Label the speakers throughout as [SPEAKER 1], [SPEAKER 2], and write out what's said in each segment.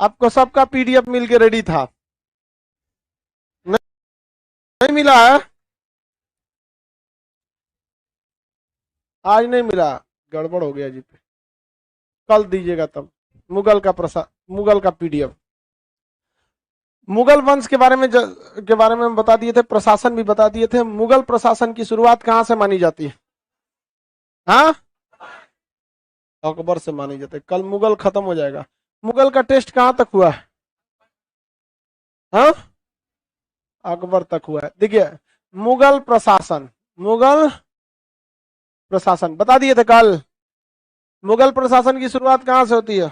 [SPEAKER 1] आपको सबका पीडीएफ मिल के रेडी था? नहीं मिला है? आज नहीं मिला, गड़बड़ हो गया जी। कल दीजिएगा तब। मुगल का पीडीएफ। मुगल वंश के बारे में के बारे में हम बता दिए थे, प्रशासन भी बता दिए थे। मुगल प्रशासन की शुरुआत कहां से मानी जाती है? हाँ, अकबर से मानी जाती है। कल मुगल खत्म हो जाएगा। मुगल का टेस्ट कहां तक हुआ है? हाँ, अकबर तक हुआ है। देखिए, मुगल प्रशासन, मुगल प्रशासन बता दिए थे कल। मुगल प्रशासन की शुरुआत कहां से होती है?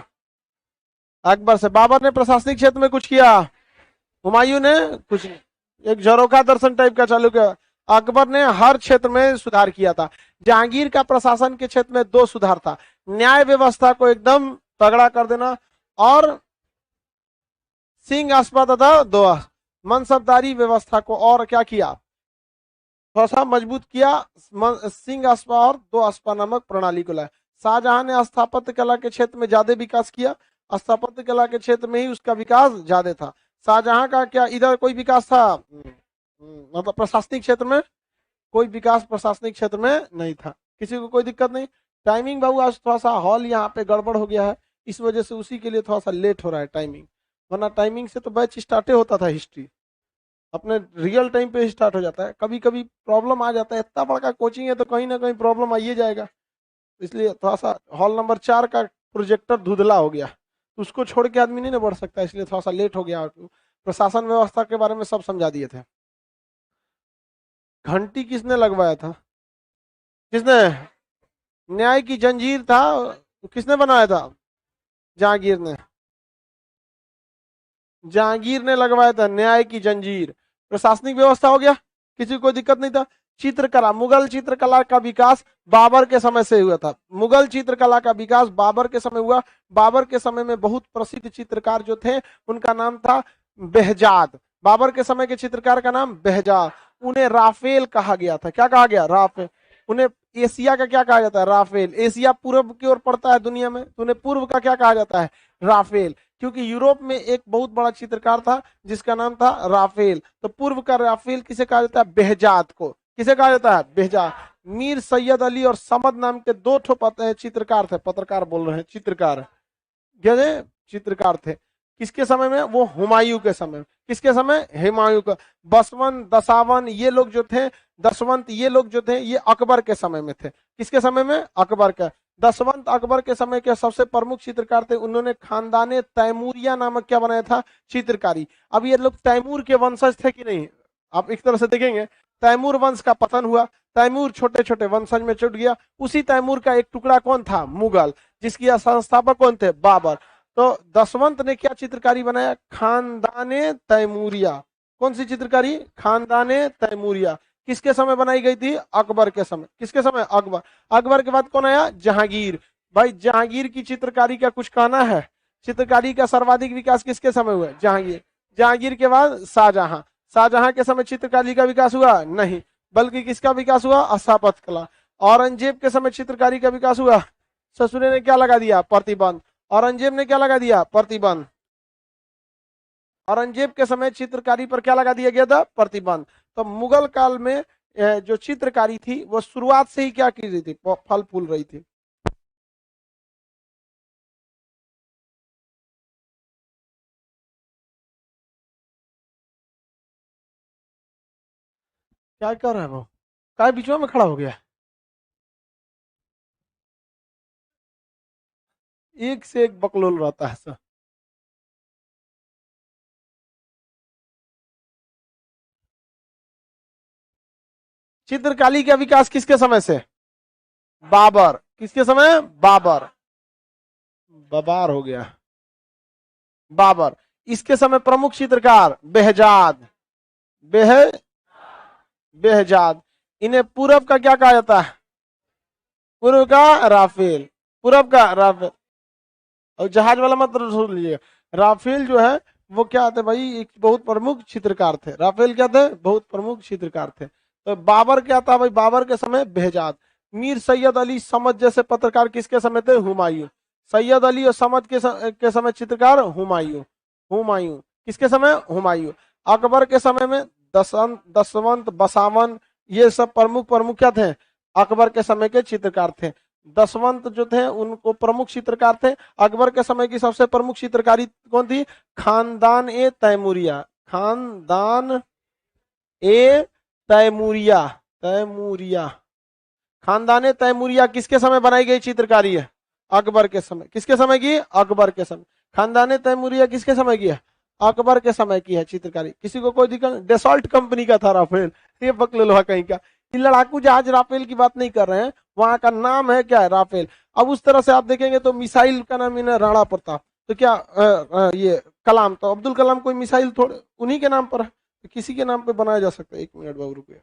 [SPEAKER 1] अकबर से। बाबर ने प्रशासनिक क्षेत्र में कुछ किया? हुमायूं ने कुछ एक झरोखा दर्शन टाइप का चालू किया। अकबर ने हर क्षेत्र में सुधार किया था। जहांगीर का प्रशासन के क्षेत्र में 2 सुधार था, न्याय व्यवस्था को एकदम तगड़ा कर देना और सिंह अस्पा तथा दो मनसबदारी व्यवस्था को और क्या किया, थोड़ा सा मजबूत किया। सिंह अस्पा और 2 अस्पा नामक प्रणाली को लाया। शाहजहां ने स्थापत्य कला के क्षेत्र में ज्यादा विकास किया। स्थापत्य कला के क्षेत्र में ही उसका विकास ज्यादा था। शाहजहां का क्या इधर कोई विकास था? मतलब प्रशासनिक क्षेत्र में कोई विकास प्रशासनिक क्षेत्र में नहीं था। किसी को कोई दिक्कत नहीं? टाइमिंग बाबू आज थोड़ा सा हॉल यहाँ पे गड़बड़ हो गया है, इस वजह से उसी के लिए थोड़ा सा लेट हो रहा है टाइमिंग, वरना टाइमिंग से तो बैच स्टार्ट होता था। हिस्ट्री अपने रियल टाइम पे स्टार्ट हो जाता है। कभी कभी प्रॉब्लम आ जाता है, इतना बड़ा कोचिंग है तो कहीं ना कहीं प्रॉब्लम आइए जाएगा। इसलिए थोड़ा सा हॉल नंबर 4 का प्रोजेक्टर धुंधला हो गया, उसको छोड़ के आदमी नहीं ना बढ़ सकता, इसलिए थोड़ा सा लेट हो गया। प्रशासन व्यवस्था के बारे में सब समझा दिए थे। घंटी किसने लगवाया था? किसने? न्याय की जंजीर था, किसने बनाया था? जहांगीर ने। जहांगीर ने लगवाया था न्याय की जंजीर। प्रशासनिक व्यवस्था हो गया, किसी को दिक्कत नहीं था। चित्रकला, मुगल चित्रकला का विकास बाबर के समय से हुआ था। मुगल चित्रकला का विकास बाबर के समय हुआ। बाबर के समय में बहुत प्रसिद्ध चित्रकार जो थे उनका नाम था बेहजाद। बाबर के समय के चित्रकार का नाम बेहजाद। उन्हें राफेल कहा गया था। क्या कहा गया? राफेल। उन्हें एशिया का क्या कहा जाता है? राफेल। एशिया पूर्व की ओर पड़ता है दुनिया में, तो उन्हें पूर्व का क्या कहा जाता है? राफेल। क्योंकि यूरोप में एक बहुत बड़ा चित्रकार था जिसका नाम था राफेल, तो पूर्व का राफेल किसे कहा जाता है? बेहजाद को। किसे कहा जाता है? बेहजाद। मीर सैयद अली और समद नाम के 2 चित्रकार थे। पत्रकार बोल रहे हैं, चित्रकार, चित्रकार थे। किसके समय में? वो हुमायूं के समय। किसके समय? हुमायूं का। बसवन, दसावन ये लोग जो थे, दसवंत ये लोग जो थे, ये अकबर के समय में थे। किसके समय में? अकबर का। दसवंत अकबर के समय के सबसे प्रमुख चित्रकार थे। उन्होंने खानदाने तैमूरिया नामक क्या बनाया था? चित्रकारी। अब ये लोग तैमूर के वंशज थे कि नहीं? आप एक तरह से देखेंगे, तैमूर वंश का पतन हुआ, तैमूर छोटे छोटे वंशज में छूट गया। उसी तैमूर का एक टुकड़ा कौन था? मुगल, जिसकी संस्थापक कौन थे? बाबर। तो दसवंत ने क्या चित्रकारी बनाया? खानदाने तैमूरिया। कौन सी चित्रकारी? खानदाने तैमूरिया। किसके समय बनाई गई थी? अकबर के समय। किसके समय? अकबर। अकबर के बाद कौन आया? जहांगीर। भाई जहांगीर की चित्रकारी का कुछ कहना है? चित्रकारी का सर्वाधिक विकास किसके समय हुआ? जहांगीर। जहांगीर के बाद शाहजहां। शाहजहां के समय चित्रकारी का विकास हुआ? नहीं, बल्कि किसका विकास हुआ? स्थापत्य कला। औरंगजेब के समय चित्रकारी का विकास हुआ। ससुरे ने क्या लगा दिया? प्रतिबंध। औरंगजेब ने क्या लगा दिया? प्रतिबंध। औरंगजेब के समय चित्रकारी पर क्या लगा दिया गया था? प्रतिबंध। तो मुगल काल में जो चित्रकारी थी वो शुरुआत से ही क्या की रही थी? फल फूल रही थी। क्या कर रहा है वो? काय बीच में खड़ा हो गया? एक से एक बकलोल रहता है सर। चित्रकारी का विकास किसके समय से? बाबर। किसके समय? बाबर। बबार हो गया। बाबर। इसके समय प्रमुख चित्रकार बेहजाद। बेह बेहजाद। इन्हें पूरब का क्या कहा जाता है? पूर्व का राफेल। पूरब का राफेल। और जहाज वाला मत सुन लीजिएगा। राफेल जो है वो क्या थे भाई? एक बहुत प्रमुख चित्रकार थे। राफेल क्या थे? बहुत प्रमुख चित्रकार थे। तो बाबर क्या था भाई? बाबर के समय बेहजाद। मीर सैयद अली समद जैसे पत्रकार किसके समय थे? हुमायूं। सैयद अली और समद के समय चित्रकार हुमायूं। हुमायूं किसके समय? हुमायूं। अकबर के समय में दसवंत, बसावन, ये सब प्रमुख प्रमुख क्या थे? अकबर के समय के चित्रकार थे। दसवंत जो थे उनको प्रमुख चित्रकार थे। अकबर के समय की सबसे प्रमुख चित्रकारी कौन थी? खानदान ए तैमूरिया। खानदान ए तैमूरिया। तैमूरिया, खानदान ए तैमूरिया किसके समय बनाई गई चित्रकारी है? अकबर के समय। किसके समय की? अकबर के समय। खानदान ए तैमूरिया किसके समय की है? अकबर के समय की है चित्रकारी। किसी को कोई दिक्कत? डेसॉल्ट कंपनी का था राफेल, ये बकले लोहा कहीं का। ये लड़ाकू जहाज राफेल की बात नहीं कर रहे हैं, वहां का नाम है क्या है? राफेल। अब उस तरह से आप देखेंगे तो मिसाइल का नाम इन्हें राणा प्रताप, तो क्या ये कलाम, तो अब्दुल कलाम कोई मिसाइल थोड़े उन्हीं के नाम पर है, तो किसी के नाम पे बनाया जा सकता है। 1 मिनट बाबू रुपये।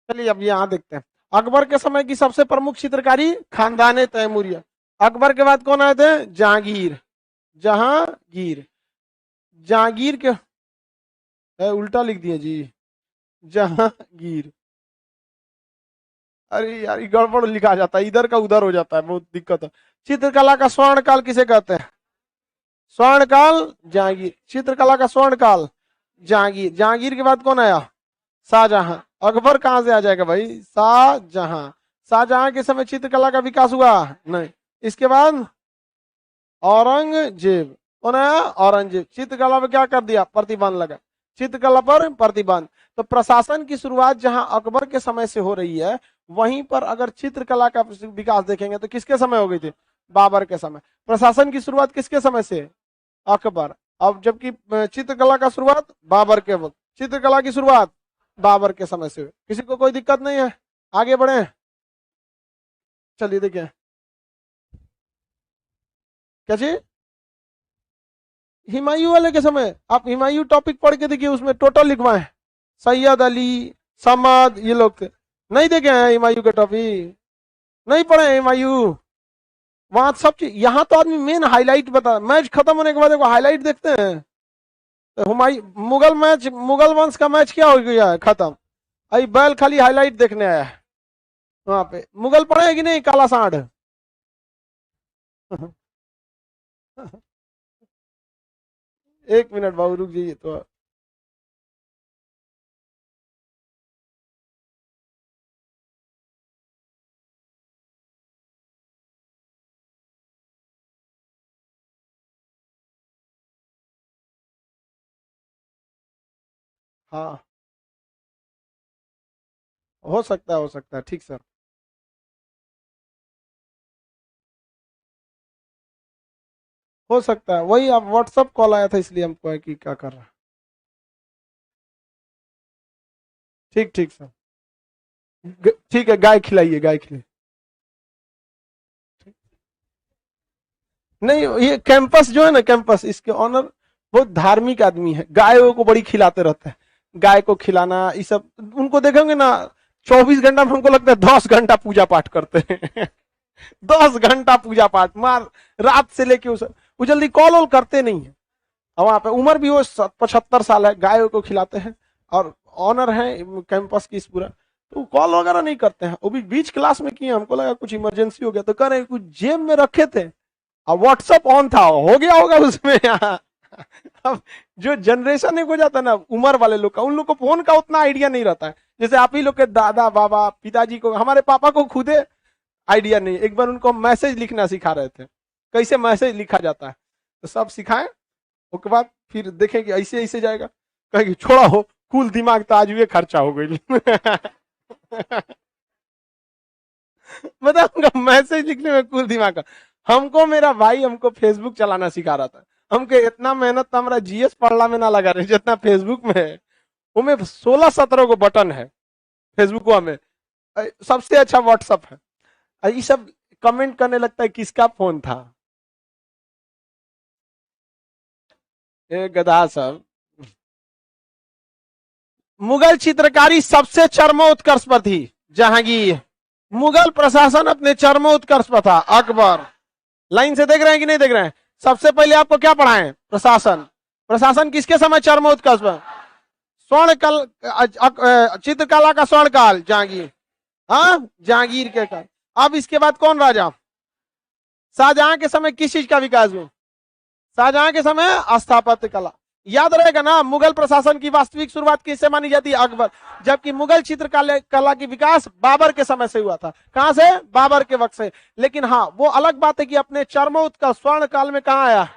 [SPEAKER 1] चलिए अब यहाँ देखते हैं। अकबर के समय की सबसे प्रमुख चित्रकारी खानदान तैमूरिया। अकबर के बाद कौन आए थे? जहांगीर। जहांगीर। जहांगीर के उल्टा लिख दिए जी, जहांगीर। अरे यार ये गड़बड़ लिखा जाता है, इधर का उधर हो जाता है, बहुत दिक्कत है। चित्रकला का स्वर्ण काल किसे कहते हैं? स्वर्ण काल जहांगीर। चित्रकला का स्वर्ण काल जहांगीर। जहांगीर के बाद कौन आया? शाहजहां। अकबर कहां से आ जाएगा भाई? शाहजहां। शाहजहां के समय चित्रकला का विकास हुआ नहीं। इसके बाद औरंगजेब। कौन आया? औरंगजेब। चित्रकला पर क्या कर दिया? प्रतिबंध लगा। चित्रकला पर प्रतिबंध। तो प्रशासन की शुरुआत जहां अकबर के समय से हो रही है, वहीं पर अगर चित्रकला का विकास देखेंगे तो किसके समय हो गई थी? बाबर के समय। प्रशासन की शुरुआत किसके समय से? अकबर। अब जबकि चित्रकला का शुरुआत बाबर के वक्त। चित्रकला की शुरुआत बाबर के समय से। किसी को कोई दिक्कत नहीं है? आगे बढ़े। चलिए देखिए क्या चीज? हुमायूं वाले के समय आप हुमायूं टॉपिक पढ़ के देखिए, उसमें टोटल लिखवाए सैयद अली, समद, ये लोग थे। नहीं देखे हैं हुमायूं के टॉपिक? नहीं पढ़े हैं हुमायूं? वहां सब चीज, यहाँ तो आदमी मेन हाईलाइट बता, मैच खत्म होने के बाद देखो हाईलाइट देखते हैं। तो हुमायूं मुगल मैच, मुगल वंश का मैच क्या हो गया है? खत्म। अभी बैल खाली हाईलाइट देखने आया है वहां पे। मुगल पढ़े हैं कि नहीं? काला सांड। 1 मिनट बाबू रुक जाइए तो। हाँ हो सकता है, हो सकता है, ठीक सर। हो सकता है, वही आप व्हाट्सअप कॉल आया था इसलिए हमको है कि क्या कर रहा है। ठीक ठीक सर। ठीक है, गाय खिलाइए, गाय खिलाइए। नहीं ये कैंपस जो है ना, कैंपस, इसके ऑनर बहुत धार्मिक आदमी है, गायों को बड़ी खिलाते रहते हैं। गाय को खिलाना ये सब, उनको देखेंगे ना 24 घंटा में हमको लगता है 10 घंटा पूजा पाठ करते हैं। 10 घंटा पूजा पाठ मार, रात से लेके वो जल्दी कॉल वॉल करते नहीं है। और वहां पे उम्र भी वो 75 साल है, गायों को खिलाते हैं और ऑनर है कैंपस की इस पूरा। तो कॉल वगैरह नहीं करते हैं। वो भी बीच क्लास में किए, हमको लगा कुछ इमरजेंसी हो गया तो कह रहे कुछ जेब में रखे थे और व्हाट्सअप ऑन था, हो गया होगा उसमें। अब जो जनरेशन एक हो जाता है ना उम्र वाले लोग का, उन लोग को फोन का उतना आइडिया नहीं रहता है। जैसे आप ही लोग के दादा बाबा पिताजी को, हमारे पापा को खुदे आइडिया नहीं। एक बार उनको मैसेज लिखना सिखा रहे थे, कैसे मैसेज लिखा जाता है, तो सब सिखाएं। उसके बाद फिर देखें कि ऐसे ऐसे जाएगा, कहेंगे छोड़ा हो कुल दिमाग तो आज ये खर्चा हो गई। बताऊंगा मैसेज लिखने में कुल दिमाग का। हमको मेरा भाई हमको फेसबुक चलाना सिखा रहा था, हमको इतना मेहनत तो हमारा जीएस पढ़ला में ना लगा रहे जितना फेसबुक में है। वो में 16-17 को बटन है फेसबुक में, सबसे अच्छा व्हाट्सअप है। ये सब कमेंट करने लगता है किसका फोन था, ए गधा सब। मुगल चित्रकारी सबसे चरमोत्कर्ष पर थी जहांगीर। मुगल प्रशासन अपने चरमोत्कर्ष पर था अकबर। लाइन से देख रहे हैं कि नहीं देख रहे हैं? सबसे पहले आपको क्या पढ़ाएं? प्रशासन। प्रशासन किसके समय चरमोत्कर्ष पर? स्वर्ण कल चित्रकला का स्वर्ण काल जहांगीर, हाँ जहांगीर के काल। अब इसके बाद कौन राजा? शाहजहां के समय किस चीज का विकास हुआ? शाहजहां के समय स्थापत्य कला। याद रहेगा ना, मुगल प्रशासन की वास्तविक शुरुआत किससे मानी जाती है? अकबर। जबकि मुगल चित्रकला की विकास बाबर के समय से हुआ था। कहां से? बाबर के वक्त से। लेकिन हाँ, वो अलग बात है कि अपने चरमोत्कर्ष स्वर्ण काल में कहां आया?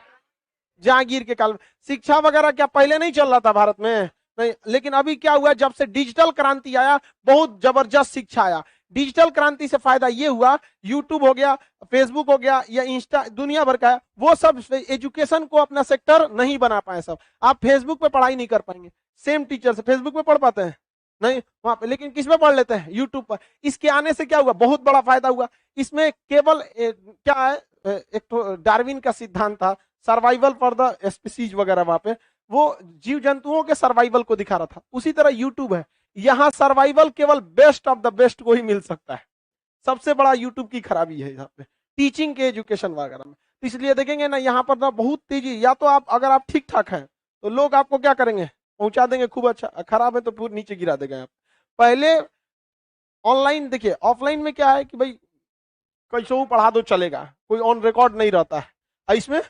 [SPEAKER 1] जहांगीर के काल में। शिक्षा वगैरह क्या पहले नहीं चल रहा था भारत में? नहीं। लेकिन अभी क्या हुआ, जब से डिजिटल क्रांति आया बहुत जबरदस्त शिक्षा आया। डिजिटल क्रांति से फायदा ये हुआ, यूट्यूब हो गया, फेसबुक हो गया या इंस्टा, दुनिया भर का है, वो सब एजुकेशन को अपना सेक्टर नहीं बना पाए। सब आप फेसबुक पे पढ़ाई नहीं कर पाएंगे, सेम टीचर से फेसबुक पे पढ़ पाते हैं नहीं वहां पे, लेकिन किस में पढ़ लेते हैं? यूट्यूब पर। इसके आने से क्या हुआ, बहुत बड़ा फायदा हुआ। इसमें केवल क्या है, एक तो डार्विन का सिद्धांत था, सर्वाइवल फॉर द स्पीसीज वगैरह, वहां पे वो जीव जंतुओं के सर्वाइवल को दिखा रहा था। उसी तरह यूट्यूब है, यहाँ सर्वाइवल केवल बेस्ट ऑफ द बेस्ट को ही मिल सकता है। सबसे बड़ा यूट्यूब की खराबी है यहाँ पे टीचिंग के एजुकेशन वगैरह में। तो इसलिए देखेंगे ना यहाँ पर ना बहुत तेजी, या तो आप अगर आप ठीक ठाक हैं तो लोग आपको क्या करेंगे, पहुंचा देंगे खूब अच्छा, खराब है तो पूरे नीचे गिरा देंगे आप। पहले ऑनलाइन देखिए, ऑफलाइन में क्या है कि भाई कैसे पढ़ा दो चलेगा, कोई ऑन रिकॉर्ड नहीं रहता है। इसमें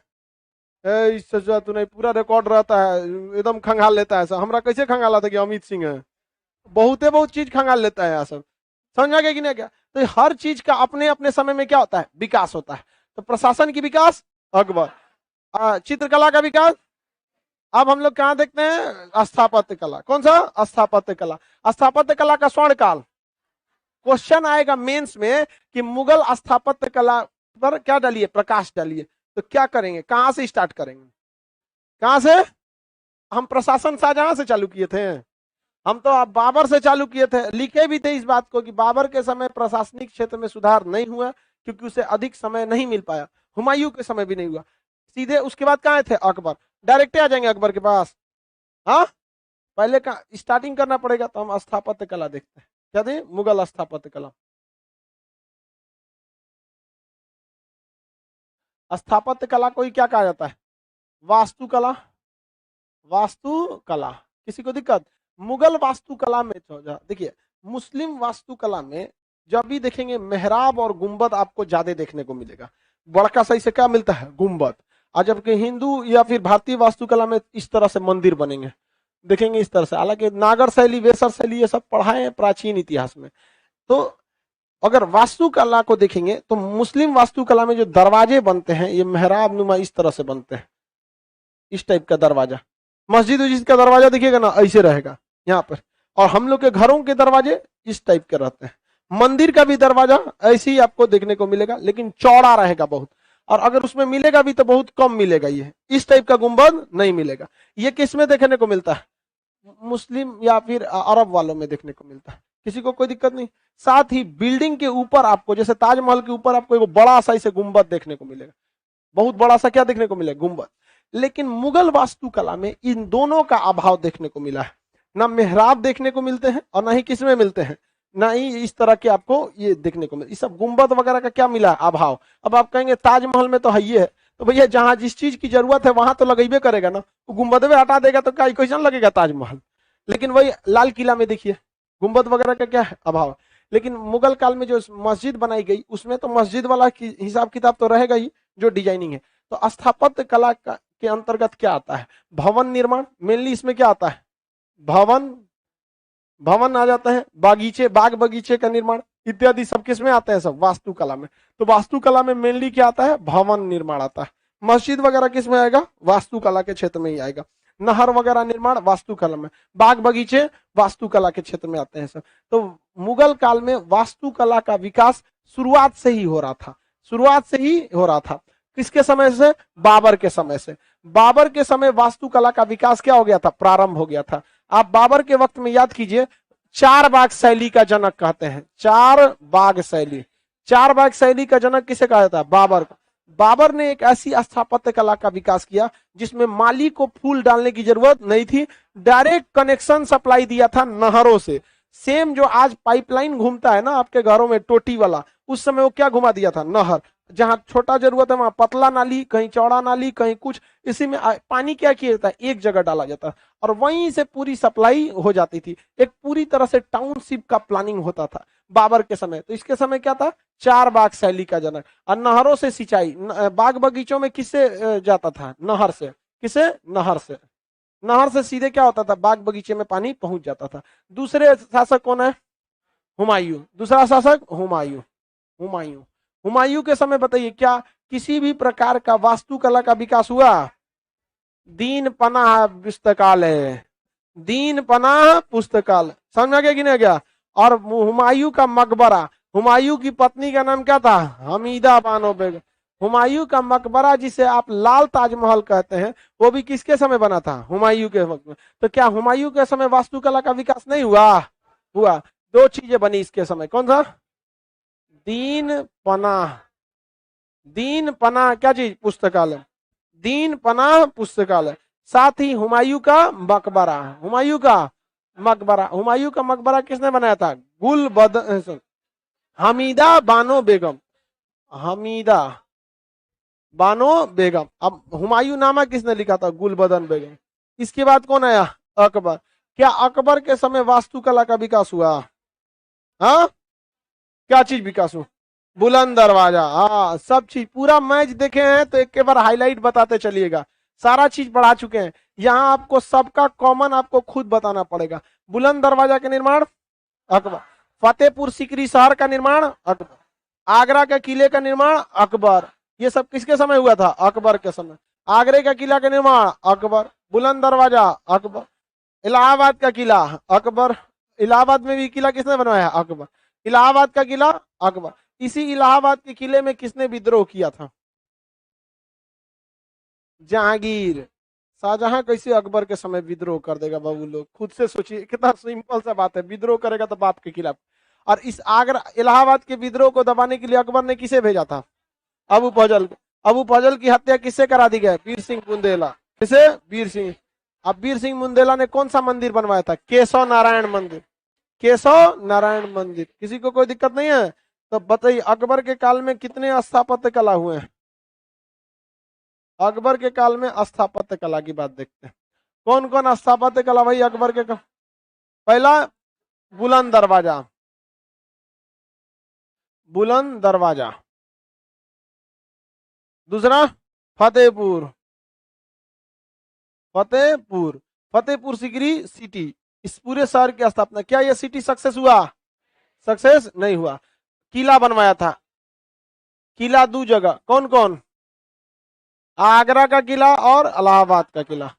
[SPEAKER 1] तू नहीं, पूरा रिकॉर्ड रहता है, एकदम खंगाल लेता है। हमरा कैसे खंगाला था कि अमित सिंह है, बहुत चीज खंगाल लेता है यहाँ सब। समझा गया कि नहीं? क्या तो हर चीज का अपने अपने समय में क्या होता है, विकास होता है। तो प्रशासन की विकास अकबर, चित्रकला का विकास। अब हम लोग कहां देखते हैं? स्थापत्य कला। कौन सा? स्थापत्य कला। स्थापत्य कला का स्वर्ण काल। क्वेश्चन आएगा मेंस में कि मुगल स्थापत्य कला पर क्या डालिए? प्रकाश डालिए। तो क्या करेंगे, कहां से स्टार्ट करेंगे? कहां से? हम प्रशासन शाहजहां से चालू किए थे, हम तो अब बाबर से चालू किए थे। लिखे भी थे इस बात को कि बाबर के समय प्रशासनिक क्षेत्र में सुधार नहीं हुआ क्योंकि उसे अधिक समय नहीं मिल पाया। हुमायूं के समय भी नहीं हुआ। सीधे उसके बाद कहां थे? अकबर। डायरेक्ट आ जाएंगे अकबर के पास। हाँ, पहले का स्टार्टिंग करना पड़ेगा। तो हम स्थापत्य कला देखते हैं, क्या थे? मुगल स्थापत्य कला। स्थापत्य कला को ही क्या कहा जाता है? वास्तुकला। वास्तुकला। किसी को दिक्कत? मुगल वास्तुकला में देखिए, मुस्लिम वास्तुकला में जब भी देखेंगे मेहराब और गुंबद आपको ज्यादा देखने को मिलेगा। बड़का सही से क्या मिलता है? गुंबद। और जबकि हिंदू या फिर भारतीय वास्तुकला में इस तरह से मंदिर बनेंगे, देखेंगे इस तरह से। हालांकि नागर शैली, वेसर शैली ये सब पढ़ाए हैं प्राचीन इतिहास में। तो अगर वास्तुकला को देखेंगे तो मुस्लिम वास्तुकला में जो दरवाजे बनते हैं ये मेहराब नुमा इस तरह से बनते हैं, इस टाइप का दरवाजा। मस्जिद उजिद का दरवाजा देखिएगा ना, ऐसे रहेगा यहाँ पर। और हम लोग के घरों के दरवाजे इस टाइप के रहते हैं। मंदिर का भी दरवाजा ऐसे ही आपको देखने को मिलेगा, लेकिन चौड़ा रहेगा बहुत। और अगर उसमें मिलेगा भी तो बहुत कम मिलेगा, ये इस टाइप का गुंबद नहीं मिलेगा। ये किस में देखने को मिलता है? मुस्लिम या फिर अरब वालों में देखने को मिलता है। किसी को कोई दिक्कत नहीं। साथ ही बिल्डिंग के ऊपर आपको, जैसे ताजमहल के ऊपर आपको एक बड़ा सा इसे गुंबद देखने को मिलेगा, बहुत बड़ा सा क्या देखने को मिलेगा? गुंबद। लेकिन मुगल वास्तुकला में इन दोनों का अभाव देखने को मिला है। ना मेहराब देखने को मिलते हैं और ना ही किसमें मिलते हैं, ना ही इस तरह के आपको ये देखने को मिलते। इस सब गुंबद वगैरह का क्या मिला? अभाव। अब आप कहेंगे ताजमहल में तो है ये है, तो भैया जहां जिस चीज की जरूरत है वहां तो लगेबे करेगा ना। वो गुंबद में हटा देगा तो क्या क्वेश्चन लगेगा ताजमहल। लेकिन वही लाल किला में देखिए गुंबद वगैरह का क्या है? अभाव। लेकिन मुगल काल में जो मस्जिद बनाई गई उसमें तो मस्जिद वाला हिसाब किताब तो रहेगा ही, जो डिजाइनिंग है। तो स्थापत्य कला के अंतर्गत क्या आता है? भवन निर्माण। मेनली इसमें क्या आता है? भवन आ जाता है। बागीचे, बाग बगीचे का निर्माण, इत्यादि सब किस में आते हैं, सब वास्तुकला में। तो वास्तुकला में मेनली क्या आता है, भवन निर्माण आता है। मस्जिद वगैरह किस में आएगा, वास्तुकला के क्षेत्र में ही आएगा। नहर वगैरह निर्माण वास्तुकला में, बाग बगीचे वास्तुकला के क्षेत्र में आते हैं सब। तो मुगल काल में वास्तुकला का विकास शुरुआत से ही हो रहा था, शुरुआत से ही हो रहा था। किसके समय से, बाबर के समय से। बाबर के समय वास्तुकला का विकास क्या हो गया था, प्रारंभ हो गया था। आप बाबर के वक्त में याद कीजिए, चार बाग शैली का जनक कहते हैं, चार बाग शैली। चार बाग शैली का जनक किसे कहा जाता है, बाबर को। बाबर ने एक ऐसी स्थापत्य कला का विकास किया जिसमें माली को फूल डालने की जरूरत नहीं थी, डायरेक्ट कनेक्शन सप्लाई दिया था नहरों से। सेम जो आज पाइपलाइन घूमता है ना आपके घरों में टोटी वाला, उस समय वो क्या घुमा दिया था, नहर। जहां छोटा जरूरत है वहां पतला नाली, कहीं चौड़ा नाली, कहीं कुछ, इसी में पानी क्या किया जाता है, एक जगह डाला जाता है और वहीं से पूरी सप्लाई हो जाती थी। एक पूरी तरह से टाउनशिप का प्लानिंग होता था बाबर के समय। तो इसके समय क्या था, चार बाग शैली का जनक। और नहरों से सिंचाई, बाग बगीचों में किससे जाता था, नहर से। किसे, नहर से। नहर से सीधे क्या होता था, बाग बगीचे में पानी पहुंच जाता था। दूसरे शासक कौन है, हुमायूं। दूसरा शासक हुमायूं। हुमायूं, हुमायूं के समय बताइए क्या किसी भी प्रकार का वास्तुकला का विकास हुआ, दीन पनाह पुस्तकालय, दीन पनाह पुस्तकालय, समझ में आ गया कि नहीं गया। और हुमायूं का मकबरा, हुमायूं की पत्नी का नाम क्या था, हमीदा बानो बेगम। हुमायूं का मकबरा जिसे आप लाल ताजमहल कहते हैं, वो भी किसके समय बना था, हुमायूं के वक्त में। तो क्या हुमायूं के समय वास्तुकला का विकास नहीं हुआ, हुआ। दो चीजें बनी इसके समय, कौन सा, दीन पनाह, दीन पनाह क्या चीज, पुस्तकालय, दीन पनाह पुस्तकालय। साथ ही हुमायूं का मकबरा, हुमायूं का मकबरा, हुमायूं का मकबरा किसने बनाया था, गुलबदन, हमीदा बानो बेगम, हमीदा बानो बेगम। अब हुमायूं नामा किसने लिखा था, गुलबदन बेगम। इसके बाद कौन आया, अकबर। क्या अकबर के समय वास्तुकला का विकास हुआ, हाँ, क्या चीज विकास हुआ, बुलंद दरवाजा। हाँ, सब चीज पूरा मैच देखे हैं तो एक के बार हाईलाइट बताते चलिएगा, सारा चीज पढ़ा चुके हैं। यहाँ आपको सबका कॉमन आपको खुद बताना पड़ेगा। बुलंद दरवाजा के निर्माण अकबर, फतेहपुर सीकरी शहर का निर्माण अकबर, आगरा के किले का निर्माण अकबर। ये सब किसके समय हुआ था, अकबर के समय। आगरे का किला का निर्माण अकबर, बुलंद दरवाजा अकबर, इलाहाबाद का किला अकबर। इलाहाबाद में भी किला किसने बनवाया, अकबर। इलाहाबाद का किला अकबर। इसी इलाहाबाद के किले में किसने विद्रोह किया था, जहांगीर। शाहजहां कैसे अकबर के समय विद्रोह कर देगा बाबू, लोग खुद से सोचिए, कितना सिंपल सा बात है, विद्रोह करेगा तो बाप के खिलाफ। और इस आगरा इलाहाबाद के विद्रोह को दबाने के लिए अकबर ने किसे भेजा था, अबू फजल। अबू फजल की हत्या किससे करा दी गई, वीर सिंह बुंदेला। किसे, वीर सिंह। अब वीर सिंह बुंदेला ने कौन सा मंदिर बनवाया था, केशव नारायण मंदिर, केशव नारायण मंदिर। किसी को कोई दिक्कत नहीं है। तो बताइए अकबर के काल में कितने स्थापत्य कला हुए हैं, अकबर के काल में स्थापत्य कला की बात देखते हैं। कौन कौन स्थापत्य कला भाई अकबर के काल। पहला बुलंद दरवाजा, बुलंद दरवाजा। दूसरा फतेहपुर, फतेहपुर, फतेहपुर सीकरी सिटी, इस पूरे शहर की स्थापना। क्या यह सिटी सक्सेस हुआ, सक्सेस नहीं हुआ। किला बनवाया था, किला दो जगह, कौन कौन, आगरा का किला और इलाहाबाद का किला।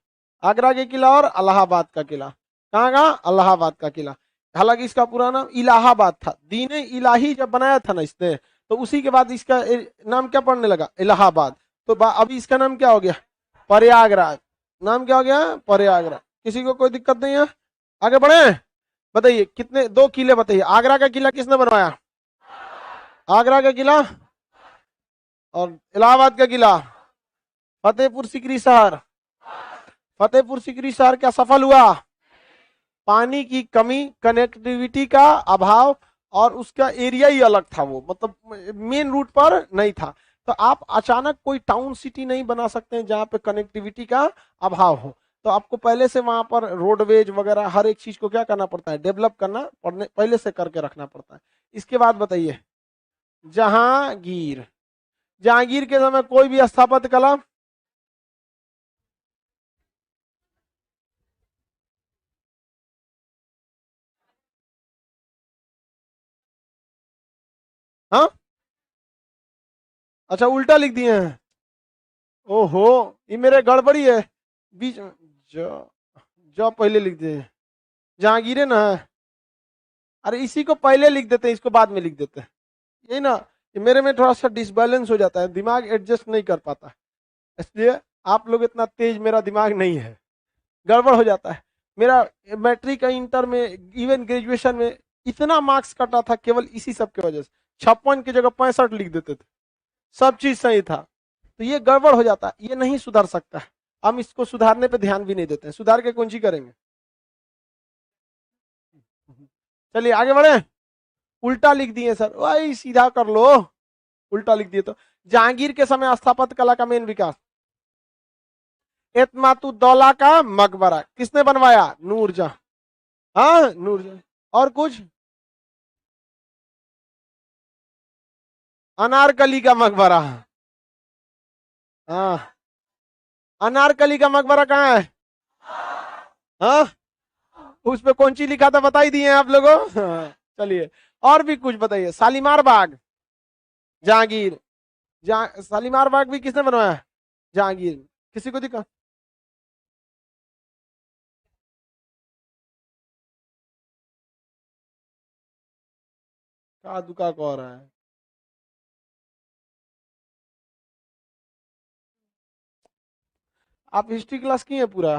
[SPEAKER 1] आगरा के किला और इलाहाबाद का किला। कहाँ कहाँ, इलाहाबाद का किला। हालांकि इसका पूरा नाम इलाहाबाद था, दीने इलाही जब बनाया था ना इसने, तो उसी के बाद इसका नाम क्या पड़ने लगा, इलाहाबाद। तो अभी इसका नाम क्या हो गया, प्रयागराज। नाम क्या हो गया, प्रयागराज। किसी को कोई दिक्कत नहीं है, आगे बढ़े। बताइए कितने, दो किले बताइए। आगरा का किला किसने बनवाया, आगरा का किला, और इलाहाबाद का किला, फतेहपुर सीकरी शहर। फतेहपुर सीकरी शहर क्या सफल हुआ, पानी की कमी, कनेक्टिविटी का अभाव, और उसका एरिया ही अलग था, वो मतलब मेन रूट पर नहीं था। तो आप अचानक कोई टाउन सिटी नहीं बना सकते हैं जहां पे कनेक्टिविटी का अभाव हो। तो आपको पहले से वहां पर रोडवेज वगैरह हर एक चीज को क्या करना पड़ता है, डेवलप करना पड़ने, पहले से करके रखना पड़ता है। इसके बाद बताइए जहांगीर, जहांगीर के समय कोई भी स्थापत्य कला, अच्छा उल्टा लिख दिए हैं। ओहो, ये मेरे गड़बड़ी है, बीच में ज ज पहले लिख दिए। जहांगीर है ना। अरे इसी को पहले लिख देते हैं, इसको बाद में लिख देते हैं। यही ना, ये मेरे में थोड़ा सा डिसबैलेंस हो जाता है, दिमाग एडजस्ट नहीं कर पाता, इसलिए आप लोग इतना तेज मेरा दिमाग नहीं है, गड़बड़ हो जाता है मेरा। मैट्रिक का, इंटर में, इवन ग्रेजुएशन में इतना मार्क्स कटा था केवल इसी सब की वजह से। 56 की जगह 65 लिख देते थे, सब चीज सही था। तो ये गड़बड़ हो जाता है, ये नहीं सुधर सकता है। हम इसको सुधारने पे ध्यान भी नहीं देते हैं, सुधार के कौन सी करेंगे। चलिए आगे बढ़े। उल्टा लिख दिए सर, वही सीधा कर लो। उल्टा लिख दिए तो जहांगीर के समय स्थापत्य कला का मेन विकास। एतमातुद्दौला का मकबरा किसने बनवाया? नूरजहां। हाँ नूरजहां। और कुछ? अनारकली का मकबरा। हाँ, अनारकली का मकबरा कहाँ है? हाँ, उस पे कौन सी लिखा था बताई दिए आप लोगों। हाँ, चलिए और भी कुछ बताइए। शालीमार बाग, जहांगीर। शालीमार बाग भी किसने बनवाया? जहांगीर। किसी को दिखा? का दुका को रहा है। आप हिस्ट्री क्लास की है पूरा।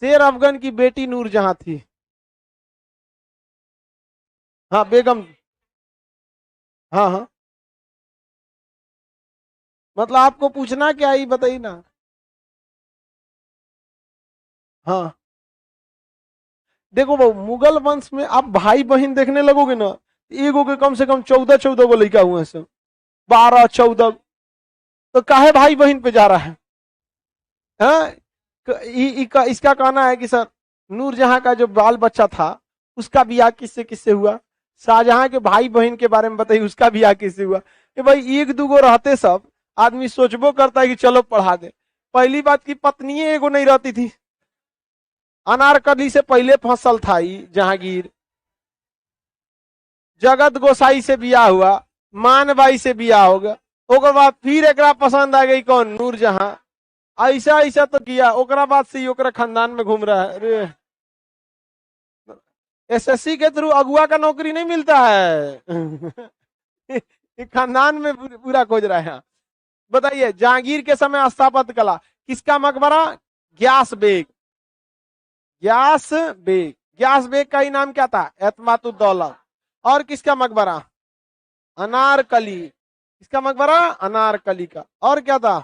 [SPEAKER 1] शेर अफगन की बेटी नूरजहां थी। हाँ बेगम। हाँ हाँ, मतलब आपको पूछना क्या ही बताइए ना। हाँ देखो वो मुगल वंश में आप भाई बहन देखने लगोगे ना, एगो के कम से कम 14-14 गो लड़का हुए हैं सब, 12-14। तो काहे भाई बहन पे जा रहा है? हाँ, इसका कहना है कि सर नूरजहां का जो बाल बच्चा था उसका ब्याह किससे किससे हुआ। शाहजहां के भाई बहन के बारे में बताइए, उसका ब्याह किससे हुआ। कि भाई एक दूगो रहते सब आदमी सोचबो करता है कि चलो पढ़ा दे। पहली बात की पत्नी एगो नहीं रहती थी। अनारकली से पहले फसल था जहांगीर। जगत गोसाई से बियाह हुआ, मानबाई से बियाह होगा, ओकर बाद फिर एक पसंद आ गई कौन? नूरजहां। ऐसा ऐसा तो किया, ओकरा बाद से ओकरा खानदान में घूम रहा है। अरे एसएससी के थ्रू अगुआ का नौकरी नहीं मिलता है। खानदान में पूरा खोज रहा है यहाँ। बताइए जहांगीर के समय स्थापत्य कला किसका मकबरा? ग्यास बेग। ग्यास बेग। ग्यास बेग का ही नाम क्या था? एतमातुद्दौला। और किसका मकबरा? अनारकली। किसका मकबरा? अनारकली का। और क्या था?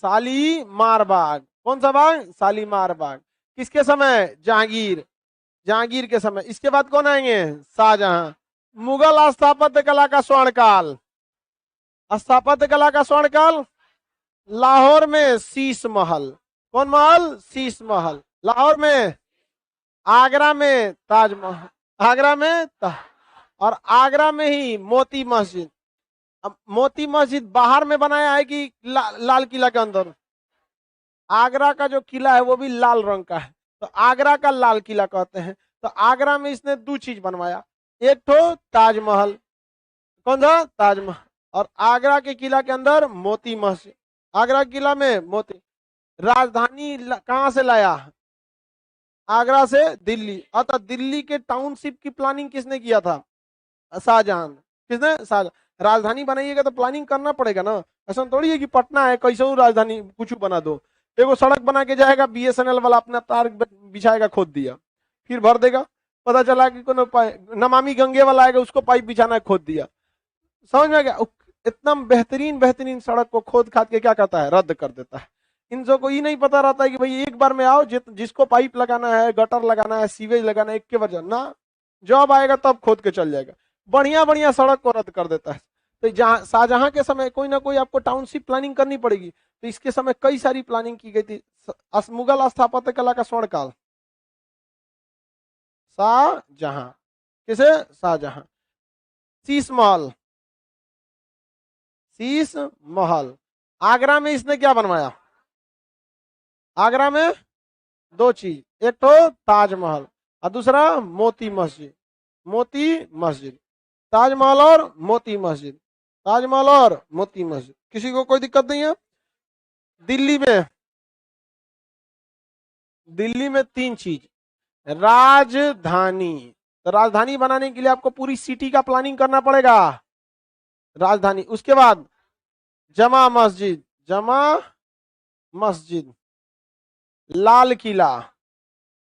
[SPEAKER 1] शालीमार बाग। कौन सा बाग? शालीमार बाग। किसके समय? जहांगीर। जहांगीर के समय। इसके बाद कौन आएंगे? शाहजहां। मुगल स्थापत्य कला का स्वर्ण काल। स्थापत्य कला का स्वर्ण काल लाहौर में शीश महल। कौन महल? शीश महल। लाहौर में, आगरा में ताजमहल। आगरा में और आगरा में ही मोती मस्जिद। अब मोती मस्जिद बाहर में बनाया है कि लाल किला के अंदर? आगरा का जो किला है वो भी लाल रंग का है, तो आगरा का लाल किला कहते हैं। तो आगरा में इसने दो चीज बनवाया, एक तो ताजमहल। कौन सा? ताजमहल। और आगरा के किला के अंदर मोती मस्जिद। आगरा किला में मोती। राजधानी कहां से लाया? आगरा से दिल्ली। अतः दिल्ली के टाउनशिप की प्लानिंग किसने किया था? शाहजहां। किसने? शाहजहां। राजधानी बनाइएगा तो प्लानिंग करना पड़ेगा ना, ऐसा थोड़ी है कि पटना है कैसे राजधानी कुछ बना दो। एगो सड़क बना के जाएगा, बीएसएनएल वाला अपना तार बिछाएगा, खोद दिया, फिर भर देगा। पता चला कि कोनो नमामि गंगे वाला आएगा, उसको पाइप बिछाना है, खोद दिया। समझ में आ गया? इतना बेहतरीन बेहतरीन सड़क को खोद खाद के क्या करता है? रद्द कर देता है। इन सबको ये नहीं पता रहता है कि भाई एक बार में आओ, जिसको पाइप लगाना है, गटर लगाना है, सीवेज लगाना है, एक के बार ना, जब आएगा तब खोद के चल जाएगा। बढ़िया बढ़िया सड़क को रद्द कर देता है। तो जहां शाहजहां के समय कोई ना कोई आपको टाउनशिप प्लानिंग करनी पड़ेगी, तो इसके समय कई सारी प्लानिंग की गई थी। मुगल स्थापत्य कला का स्वर्ण काल शाहजहां। किसे? शाहजहां। शीश महल। शीश महल। आगरा में इसने क्या बनवाया? आगरा में दो चीज, एक तो ताजमहल और दूसरा मोती मस्जिद। मोती मस्जिद। ताजमहल और मोती मस्जिद, ताजमहल और मोती मस्जिद। किसी को कोई दिक्कत नहीं है? दिल्ली में, दिल्ली में 3 चीज। राजधानी, तो राजधानी बनाने के लिए आपको पूरी सिटी का प्लानिंग करना पड़ेगा, राजधानी। उसके बाद जमा मस्जिद, जमा मस्जिद, लाल किला,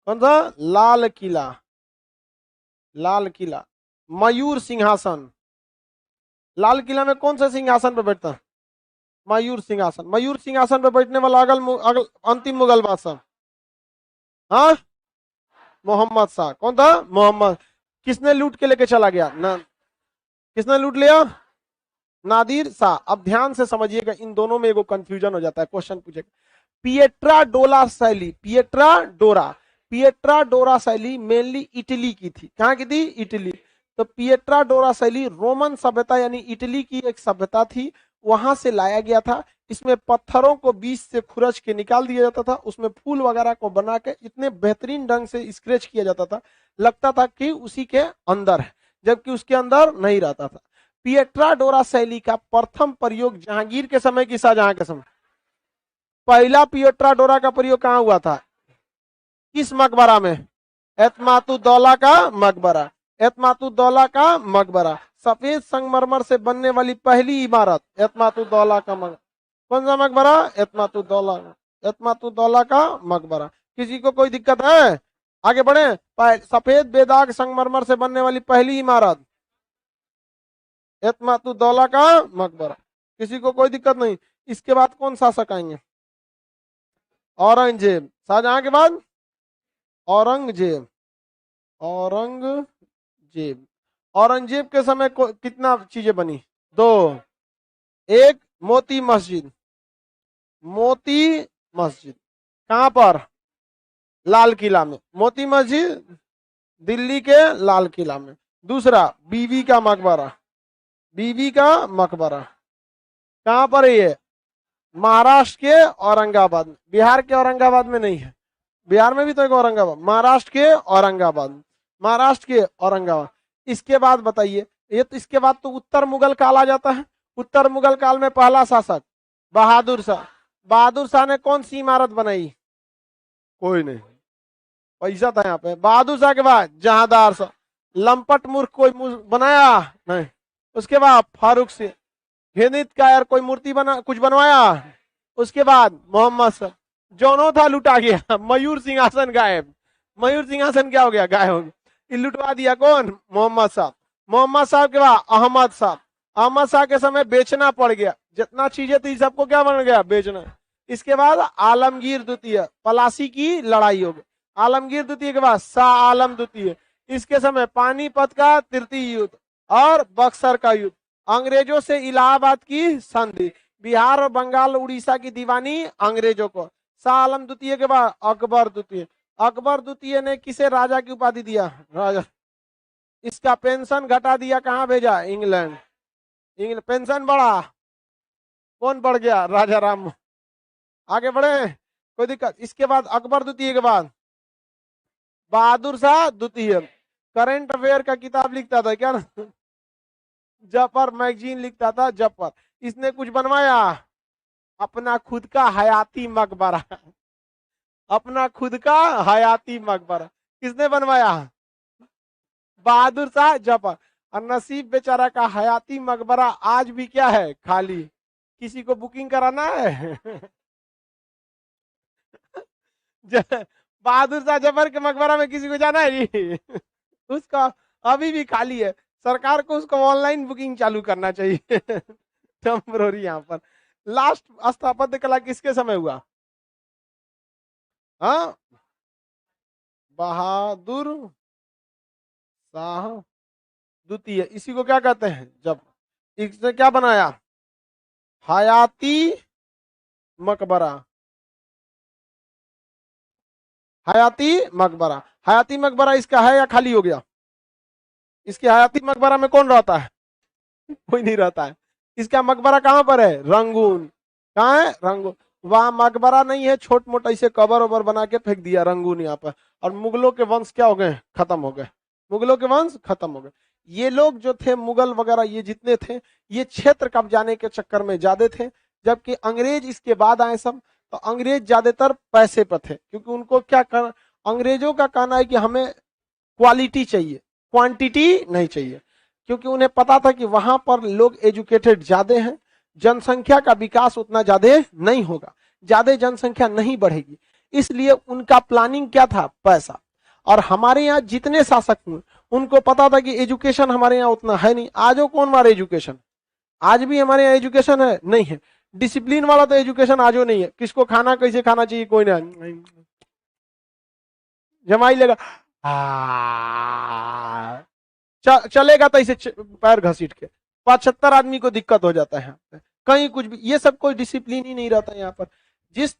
[SPEAKER 1] कौन सा? लाल किला, लाल किला, मयूर सिंहासन। लाल किला में कौन सा सिंहासन पर बैठता है? मयूर सिंहासन। मयूर सिंहासन पर बैठने वाला अगल अंतिम मुगल बादशाह, हाँ, मोहम्मद शाह। कौन था? मोहम्मद। किसने लूट के लेके चला गया? ना, किसने लूट लिया? नादिर शाह। अब ध्यान से समझिएगा, इन दोनों में एगो कंफ्यूजन हो जाता है, क्वेश्चन पूछेगा। पिएट्रा डोला शैली, पिएट्रा डोरा शैली मेनली इटली की थी। कहाँ की थी? इटली। तो पिएट्रा डोरा शैली रोमन सभ्यता यानी इटली की एक सभ्यता थी, वहां से लाया गया था। इसमें पत्थरों को बीच से खुरच के निकाल दिया जाता था, उसमें फूल वगैरह को बना के इतने बेहतरीन ढंग से स्क्रेच किया जाता था, लगता था कि उसी के अंदर है, जबकि उसके अंदर नहीं रहता था। पिएट्रा डोरा शैली का प्रथम प्रयोग जहांगीर के समय की शाहजहां के समय। पहला पिएट्रा डोरा का प्रयोग कहां हुआ था? किस मकबरा में? एतमातुद्दौला का मकबरा, एतमातुद्दौला का मकबरा। सफेद संगमरमर से बनने वाली पहली इमारत एतमातुद्दौला का मकबरा। कौन सा मकबरा? एतमातुद्दौला, एतमातुद्दौला का मकबरा। किसी को कोई दिक्कत है? आगे बढ़े। सफेद बेदाग संगमरमर से बनने वाली पहली इमारत एतमातुद्दौला का मकबरा। किसी को कोई दिक्कत नहीं? इसके बाद कौन शासक आएंगे? औरंगजेब। शाहजहां के बाद औरंगजेब, औरंगजेब। औरंगजेब के समय कितना चीजें बनी? 2। एक मोती मस्जिद, मोती मस्जिद कहां पर? लाल किला में। मोती मस्जिद दिल्ली के लाल किला में। दूसरा बीबी का मकबरा, बीबी का मकबरा कहां पर है ये? महाराष्ट्र के औरंगाबाद में। बिहार के औरंगाबाद में नहीं है, बिहार में भी तो एक औरंगाबाद। महाराष्ट्र के औरंगाबाद, महाराष्ट्र के औरंगाबाद। इसके बाद बताइए, ये तो इसके बाद तो उत्तर मुगल काल आ जाता है। उत्तर मुगल काल में पहला शासक बहादुर शाह। बहादुर शाह ने कौन सी इमारत बनाई? कोई नहीं, पैसा था यहाँ पे। बहादुर शाह के बाद जहांदार शाह। लंपट मूर्ख कोई बनाया नहीं। उसके बाद फारूक सिंह, हिंदित का यार कोई मूर्ति बना, कुछ बनवाया? उसके बाद मोहम्मद शाह। जोनो था लुटा गया। मयूर सिंहासन गायब। मयूर सिंहासन क्या हो गया? गायब हो गया। ये लुटवा दिया कौन? मोहम्मद साहब। मोहम्मद साहब के बाद अहमद साहब। अहमद शाह के समय बेचना पड़ गया, जितना चीजें थी सबको क्या बन गया? बेचना। इसके बाद आलमगीर द्वितीय, पलासी की लड़ाई हो गई। आलमगीर द्वितीय के बाद शाह आलम द्वितीय। इसके समय पानीपत का तृतीय युद्ध और बक्सर का युद्ध। अंग्रेजों से इलाहाबाद की संधि। बिहार और बंगाल उड़ीसा की दीवानी अंग्रेजों को। शाह आलम द्वितीय के बाद अकबर द्वितीय। अकबर द्वितीय ने किसे राजा की उपाधि दिया? राजा। इसका पेंशन घटा दिया, कहां भेजा? इंग्लैंड। इंग्लैंड पेंशन बढ़ा, कौन बढ़ गया? राजा राम। आगे बढ़े, कोई दिक्कत? इसके बाद अकबर द्वितीय के बाद बहादुर शाह द्वितीय। करंट अफेयर का किताब लिखता था क्या? जफर मैगजीन लिखता था, जफर। इसने कुछ बनवाया? अपना खुद का हयाती मकबरा। अपना खुद का हयाती मकबरा किसने बनवाया? बहादुर शाह जफर। और नसीब बेचारा का हयाती मकबरा आज भी क्या है? खाली। किसी को बुकिंग कराना है? बहादुर शाह जफर के मकबरा में किसी को जाना है जी? उसका अभी भी खाली है। सरकार को उसको ऑनलाइन बुकिंग चालू करना चाहिए। टेम्पररी यहाँ पर। लास्ट स्थापत्य कला किसके समय हुआ? हाँ, बहादुर शाह द्वितीय। इसी को क्या कहते हैं? जब इसने क्या बनाया? हयाती मकबरा। हयाती मकबरा। हयाती मकबरा इसका है या खाली हो गया? इसके हयाती मकबरा में कौन रहता है? कोई नहीं रहता है। इसका मकबरा कहां पर है? रंगून। कहाँ है? रंगून। वहां मकबरा नहीं है, छोट मोटा इसे कबर वबर बना के फेंक दिया रंगून यहाँ पर। और मुगलों के वंश क्या हो गए? खत्म हो गए। मुगलों के वंश खत्म हो गए। ये लोग जो थे मुगल वगैरह ये जितने थे ये क्षेत्र कब्जाने के चक्कर में ज्यादा थे, जबकि अंग्रेज इसके बाद आए सब। तो अंग्रेज ज्यादातर पैसे पर थे, क्योंकि उनको क्या कर, अंग्रेजों का कहना है कि हमें क्वालिटी चाहिए, क्वांटिटी नहीं चाहिए, क्योंकि उन्हें पता था कि वहां पर लोग एजुकेटेड ज्यादा हैं, जनसंख्या का विकास उतना ज्यादा नहीं होगा, ज्यादा जनसंख्या नहीं बढ़ेगी, इसलिए उनका प्लानिंग क्या था, पैसा। और हमारे यहाँ जितने शासक हुए उनको पता था कि एजुकेशन हमारे यहाँ उतना है नहीं। आजो कौन मारे एजुकेशन, आज भी हमारे यहाँ एजुकेशन है नहीं है, डिसिप्लिन वाला तो एजुकेशन आजो नहीं है। किसको खाना कैसे खाना चाहिए कोई नहीं, जमाई लेगा चलेगा तो इसे पैर घसीट के, 75 आदमी को दिक्कत हो जाता है यहाँ पे, कहीं कुछ भी, ये सब कोई डिसिप्लिन ही नहीं रहता है यहाँ पर। जिस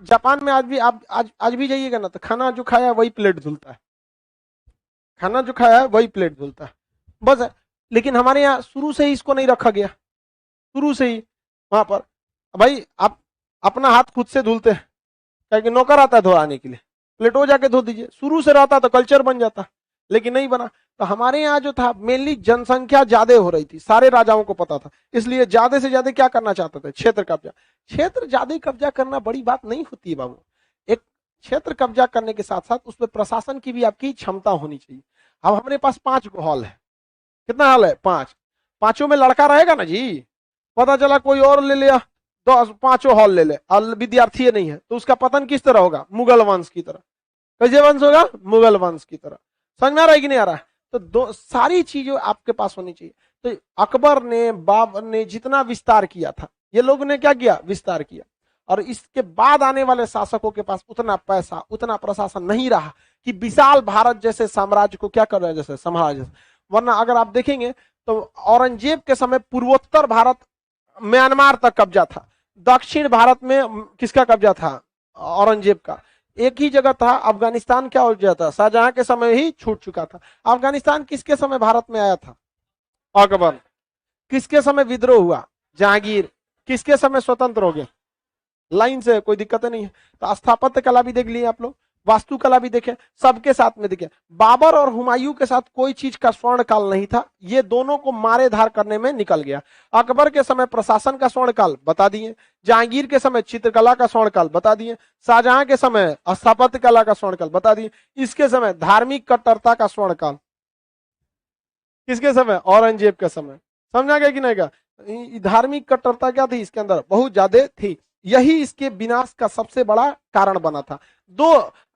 [SPEAKER 1] जापान में आज भी आप आज भी जाइएगा ना तो खाना जो खाया वही प्लेट धुलता है, खाना जो खाया है वही प्लेट धुलता है बस है। लेकिन हमारे यहाँ शुरू से ही इसको नहीं रखा गया, शुरू से ही वहां पर भाई आप अपना हाथ खुद से धुलते हैं, क्योंकि नौकर आता है धोने के लिए, प्लेटो जाके धो दीजिए, शुरू से रहता तो कल्चर बन जाता, लेकिन नहीं बना। तो हमारे यहाँ जो था मेनली जनसंख्या ज्यादा हो रही थी, सारे राजाओं को पता था, इसलिए ज्यादा से ज्यादा क्या करना चाहते थे, क्षेत्र कब्जा। क्षेत्र ज्यादा कब्जा करना बड़ी बात नहीं होती है बाबू, एक क्षेत्र कब्जा करने के साथ साथ उसमें प्रशासन की भी आपकी क्षमता होनी चाहिए। अब हमारे पास 5 हॉल है, कितना हॉल है, 5, पांचों में लड़का रहेगा ना जी, पता चला कोई और ले लिया, 5 हॉल ले ले और विद्यार्थी नहीं है, तो उसका पतन किस तरह होगा, मुगल वंश की तरह। कैसे वंश होगा, मुगल वंश की तरह। समझ में आ रहा है कि नहीं आ रहा है? तो सारी चीजें आपके पास होनी चाहिए। तो अकबर ने, बाबर ने जितना विस्तार किया था, ये लोग ने क्या किया, विस्तार किया। और इसके बाद आने वाले शासकों के पास उतना पैसा, उतना प्रशासन नहीं रहा कि विशाल भारत जैसे साम्राज्य को क्या कर रहे हैं, जैसे संभाल। वरना अगर आप देखेंगे तो औरंगजेब के समय पूर्वोत्तर भारत, म्यांमार तक कब्जा था, दक्षिण भारत में किसका कब्जा था, औरंगजेब का। एक ही जगह था, अफगानिस्तान क्या हो जाता, शाहजहां के समय ही छूट चुका था। अफगानिस्तान किसके समय भारत में आया था, अकबर। किसके समय विद्रोह हुआ, जहांगीर। किसके समय स्वतंत्र हो गया, लाइन से, कोई दिक्कत नहीं है। तो स्थापत्य कला भी देख लिए आप लोग, वास्तुकला भी देखे, सबके साथ में देखे। बाबर और हुमायूं के साथ कोई चीज का स्वर्ण काल नहीं था, ये दोनों को मारे धार करने में निकल गया। अकबर के समय प्रशासन का स्वर्ण काल बता दिए, जहांगीर के समय चित्रकला का स्वर्ण काल बता दिए, शाहजहां के समय स्थापत्य कला का स्वर्ण काल बता दिए, इसके समय धार्मिक कट्टरता का स्वर्ण काल, किसके समय, औरंगजेब के समय। समझा गया कि नहीं का, धार्मिक कट्टरता क्या थी इसके अंदर, बहुत ज्यादा थी, यही इसके विनाश का सबसे बड़ा कारण बना था।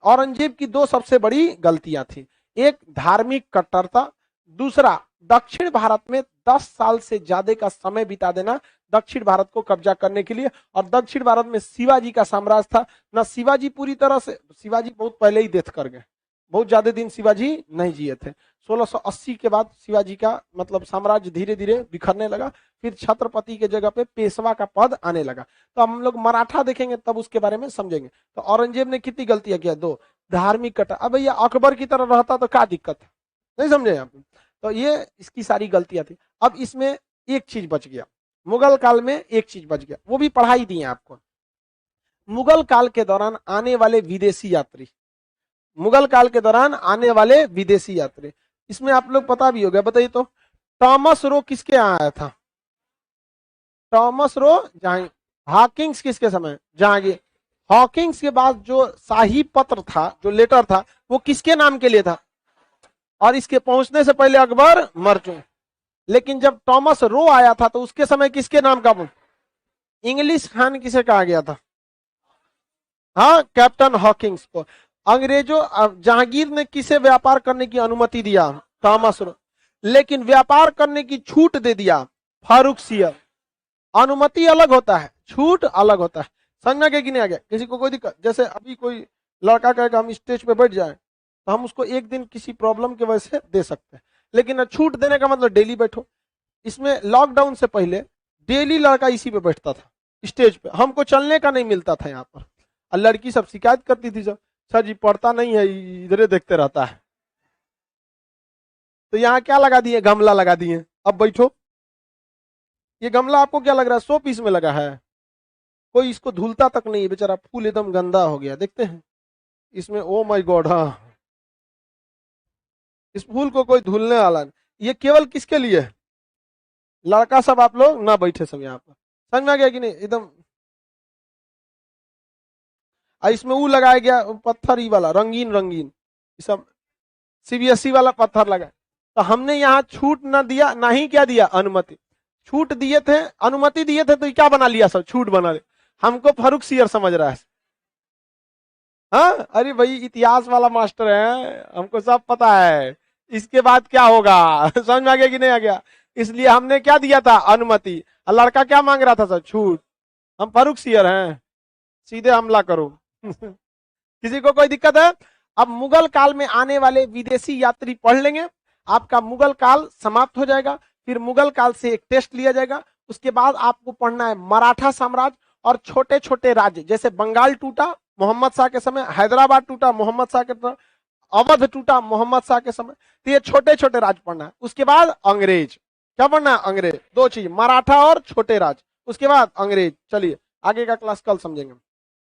[SPEAKER 1] औरंगजेब की 2 सबसे बड़ी गलतियां थी, एक धार्मिक कट्टरता, दूसरा दक्षिण भारत में 10 साल से ज्यादा का समय बिता देना दक्षिण भारत को कब्जा करने के लिए। और दक्षिण भारत में शिवाजी का साम्राज्य था ना, शिवाजी पूरी तरह से, शिवाजी बहुत पहले ही डेथ कर गए, बहुत ज्यादा दिन शिवाजी नहीं जिए थे। 1680 के बाद शिवाजी का मतलब साम्राज्य धीरे धीरे बिखरने लगा, फिर छत्रपति के जगह पे पेशवा का पद आने लगा। तो हम लोग मराठा देखेंगे तब उसके बारे में समझेंगे। तो औरंगजेब ने कितनी गलतियां किया, 2, धार्मिक कट्टर। अब भैया अकबर की तरह रहता तो क्या दिक्कत है, नहीं समझे आप। तो ये इसकी सारी गलतियां थी। अब इसमें एक चीज बच गया, मुगल काल में एक चीज बच गया, वो भी पढ़ाई दी है आपको। मुगल काल के दौरान आने वाले विदेशी यात्री, मुगल काल के दौरान आने वाले विदेशी यात्री, इसमें आप लोग पता भी हो गया, बताइए तो, टॉमस रो किसके यहाँ आया था, टॉमस रो जहांगीर। हॉकिंग्स किसके समय, जहांगीर। हॉकिंग्स के बाद जो शाही पत्र था, जो लेटर था, वो किसके नाम के लिए था, और इसके पहुंचने से पहले अकबर मर चुके। लेकिन जब टॉमस रो आया था तो उसके समय किसके नाम का, इंग्लिश खान किसे कहा गया था, हाँ, कैप्टन हॉकिंग्स को। अंग्रेजों, जहांगीर ने किसे व्यापार करने की अनुमति दिया, टॉमस रो, लेकिन व्यापार करने की छूट दे दिया फारूक सियर। अनुमति अलग होता है, छूट अलग होता है। समझना क्या कि नहीं आ गया, किसी को कोई दिक्कत, जैसे अभी कोई लड़का कहेगा हम स्टेज पे बैठ जाए तो हम उसको एक दिन किसी प्रॉब्लम की वजह से दे सकते हैं, लेकिन छूट देने का मतलब डेली बैठो। इसमें लॉकडाउन से पहले डेली लड़का इसी पे बैठता था स्टेज पे, हमको चलने का नहीं मिलता था यहाँ पर। और लड़की सब शिकायत करती थी, सर जी पढ़ता नहीं है, इधरे देखते रहता है। तो यहाँ क्या लगा दिए, गमला लगा दिए, अब बैठो। ये गमला आपको क्या लग रहा है, 100 पीस में लगा है, कोई इसको धुलता तक नहीं है बेचारा, फूल एकदम गंदा हो गया, देखते हैं इसमें, ओ माय गॉड, हाँ, इस फूल को कोई धुलने वाला नहीं। ये केवल किसके लिए है? लड़का सब आप लोग ना बैठे सब यहाँ पर, समझ में आ गया कि नहीं एकदम। इसमें वो लगाया गया पत्थर ही वाला रंगीन रंगीन, ये सब सीबीएसई वाला पत्थर लगा। तो हमने यहाँ छूट ना दिया, ना ही क्या दिया, अनुमति। छूट दिए थे, अनुमति दिए थे, तो क्या बना लिया सब, छूट बना ले। हमको फारूक सियर समझ रहा है। हाँ, अरे भाई इतिहास वाला मास्टर है, हमको सब पता है इसके बाद क्या होगा। समझ में आ गया कि नहीं आ गया? इसलिए हमने क्या दिया था, अनुमति। और लड़का क्या मांग रहा था सर, छूट। हम फारूक सियर हैं, सीधे हमला करो। किसी को कोई दिक्कत है? अब मुगल काल में आने वाले विदेशी यात्री पढ़ लेंगे, आपका मुगल काल समाप्त हो जाएगा। फिर मुगल काल से एक टेस्ट लिया जाएगा। उसके बाद आपको पढ़ना है मराठा साम्राज्य और छोटे छोटे राज्य, जैसे बंगाल टूटा मोहम्मद शाह के समय, हैदराबाद टूटा मोहम्मद शाह के समय, अवध टूटा मोहम्मद शाह के समय। तो ये छोटे छोटे राज्य पढ़ना है। उसके बाद अंग्रेज, क्या पढ़ना है, अंग्रेज। दो चीज, मराठा और छोटे राज्य, उसके बाद अंग्रेज। चलिए आगे का क्लास कल समझेंगे।